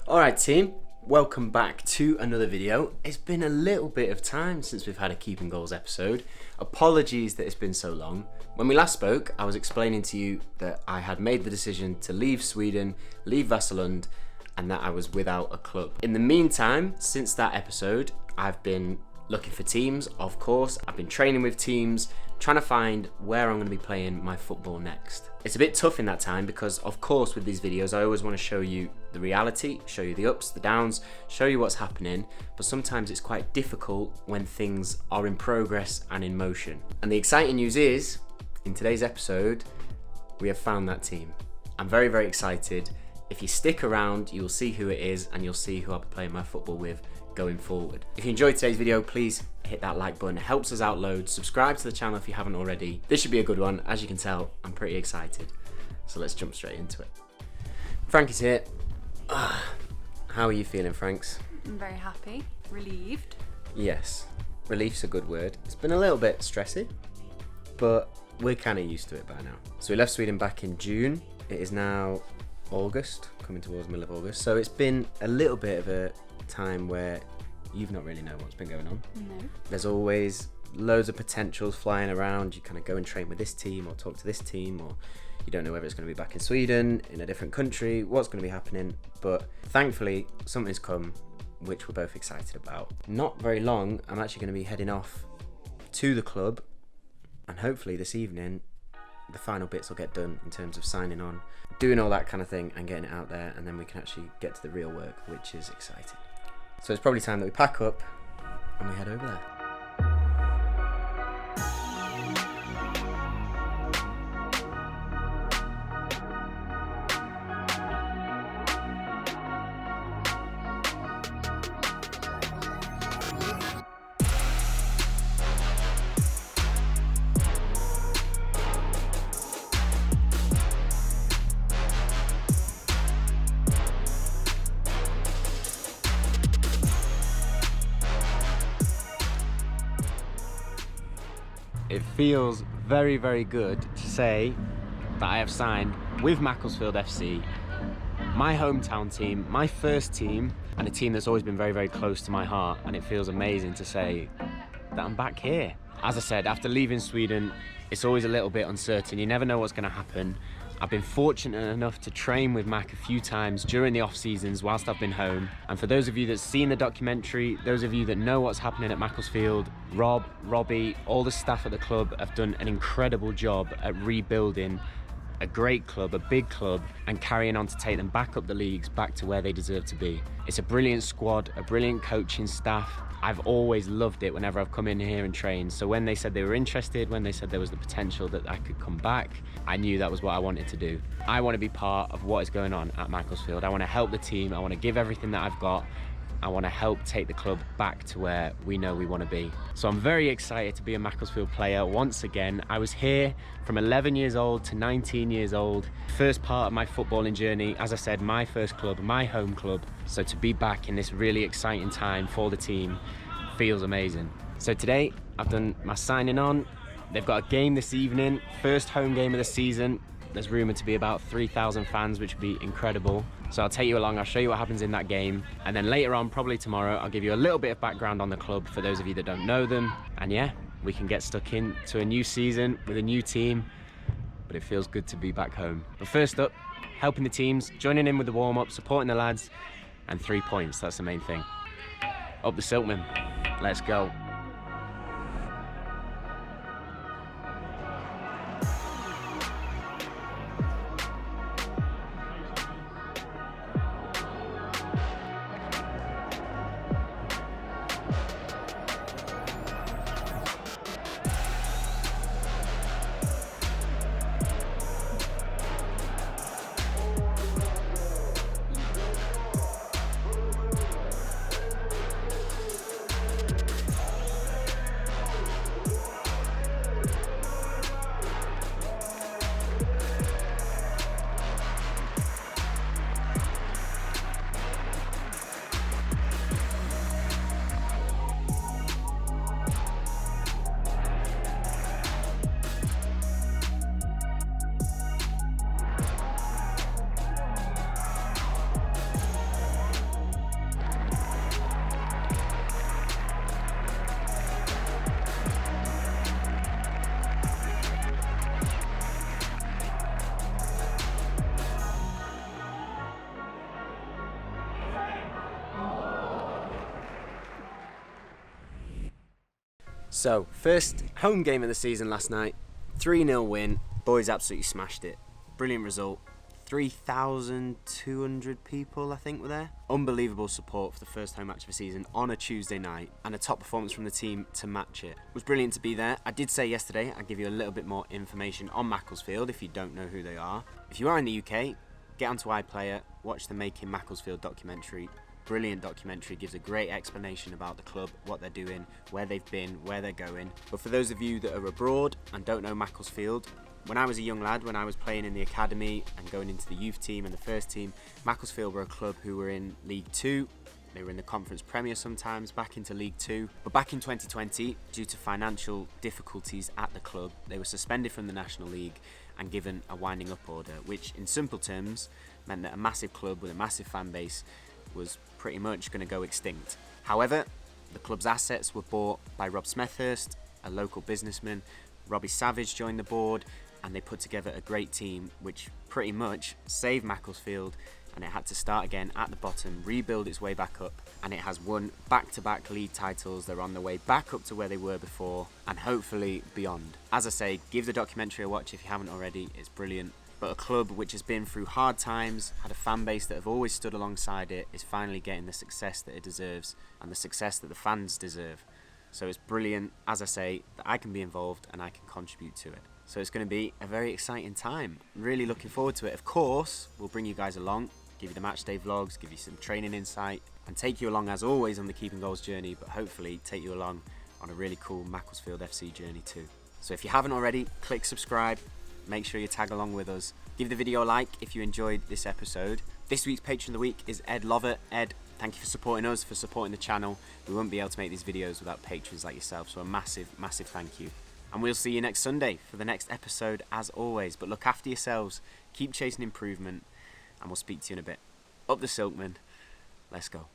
Alright team, welcome back to another video. It's been a little bit of time since we've had a Keeping Goals episode. Apologies that it's been so long. When we last spoke, I was explaining to you that I had made the decision to leave Sweden, leave Vasalund, and that I was without a club. In the meantime, since that episode, I've been looking for teams, of course. I've been training with teams, trying to find where I'm going to be playing my football next. It's a bit tough in that time because, of course, with these videos, I always want to show you the reality, show you the ups, the downs, show you what's happening, but sometimes it's quite difficult when things are in progress and in motion. And the exciting news is, in today's episode, we have found that team. I'm very, very excited. If you stick around, you will see who it is and you'll see who I'll be playing my football with going forward. If you enjoyed today's video, please hit that like button. It helps us out loads. Subscribe to the channel if you haven't already. This should be a good one. As you can tell, I'm pretty excited. So let's jump straight into it. Frank is here. How are you feeling, Franks? I'm very happy. Relieved. Yes. Relief's a good word. It's been a little bit stressy, but we're kind of used to it by now. So we left Sweden back in June. It is now August, coming towards the middle of August. So it's been a little bit of a time where you've not really known what's been going on. No. There's always loads of potentials flying around. You kind of go and train with this team or talk to this team, or you don't know whether it's going to be back in Sweden, in a different country, what's going to be happening. But thankfully, something's come, which we're both excited about. Not very long, I'm actually going to be heading off to the club, and hopefully this evening, the final bits will get done in terms of signing on, doing all that kind of thing and getting it out there, and then we can actually get to the real work, which is exciting. So it's probably time that we pack up and we head over there. It feels very, very good to say that I have signed with Macclesfield FC, my hometown team, my first team, and a team that's always been very, very close to my heart, and it feels amazing to say that I'm back here. As I said, after leaving Sweden, it's always a little bit uncertain. You never know what's going to happen. I've been fortunate enough to train with Mac a few times during the off seasons whilst I've been home. And for those of you that's seen the documentary, those of you that know what's happening at Macclesfield, Rob, Robbie, all the staff at the club have done an incredible job at rebuilding a great club, a big club, and carrying on to take them back up the leagues, back to where they deserve to be. It's a brilliant squad, a brilliant coaching staff. I've always loved it whenever I've come in here and trained. So when they said they were interested, when they said there was the potential that I could come back, I knew that was what I wanted to do. I want to be part of what is going on at Macclesfield. I want to help the team. I want to give everything that I've got. I want to help take the club back to where we know we want to be. So I'm very excited to be a Macclesfield player once again. I was here from 11 years old to 19 years old. First part of my footballing journey, as I said, my first club, my home club. So to be back in this really exciting time for the team feels amazing. So today I've done my signing on. They've got a game this evening, first home game of the season. There's rumoured to be about 3,000 fans, which would be incredible. So I'll take you along, I'll show you what happens in that game. And then later on, probably tomorrow, I'll give you a little bit of background on the club for those of you that don't know them. And yeah, we can get stuck into a new season with a new team, but it feels good to be back home. But first up, helping the teams, joining in with the warm-up, supporting the lads, and 3 points, that's the main thing. Up the Siltman, let's go. So, first home game of the season last night, 3-0 win. Boys absolutely smashed it. Brilliant result. 3,200 people, I think, were there. Unbelievable support for the first home match of the season on a Tuesday night, and a top performance from the team to match it. It was brilliant to be there. I did say yesterday I'd give you a little bit more information on Macclesfield if you don't know who they are. If you are in the UK, get onto iPlayer, watch the Making Macclesfield documentary. Brilliant documentary, gives a great explanation about the club, what they're doing, where they've been, where they're going. But for those of you that are abroad and don't know Macclesfield, when I was a young lad, when I was playing in the academy and going into the youth team and the first team, Macclesfield were a club who were in League 2. They were in the Conference Premier sometimes, back into League 2. But back in 2020, due to financial difficulties at the club, they were suspended from the National League and given a winding up order, which in simple terms meant that a massive club with a massive fan base was pretty much going to go extinct. However, the club's assets were bought by Rob Smethurst, a local businessman. Robbie Savage joined the board, and they put together a great team which pretty much saved Macclesfield, and it had to start again at the bottom, rebuild its way back up, and it has won back-to-back league titles. They're on the way back up to where they were before, and hopefully beyond. As I say, give the documentary a watch if you haven't already. It's brilliant. But a club which has been through hard times, had a fan base that have always stood alongside it, is finally getting the success that it deserves and the success that the fans deserve. So it's brilliant, as I say, that I can be involved and I can contribute to it. So it's going to be a very exciting time. Really looking forward to it. Of course, we'll bring you guys along, give you the match day vlogs, give you some training insight, and take you along as always on the Keeping Goals journey, but hopefully take you along on a really cool Macclesfield FC journey too. So if you haven't already, click subscribe. Make sure you tag along with us. Give the video a like if you enjoyed this episode. This week's Patron of the Week is Ed Lover. Ed, thank you for supporting us, for supporting the channel. We wouldn't be able to make these videos without patrons like yourself, so a massive, massive thank you. And we'll see you next Sunday for the next episode as always. But look after yourselves, keep chasing improvement, and we'll speak to you in a bit. Up the Silkman, let's go.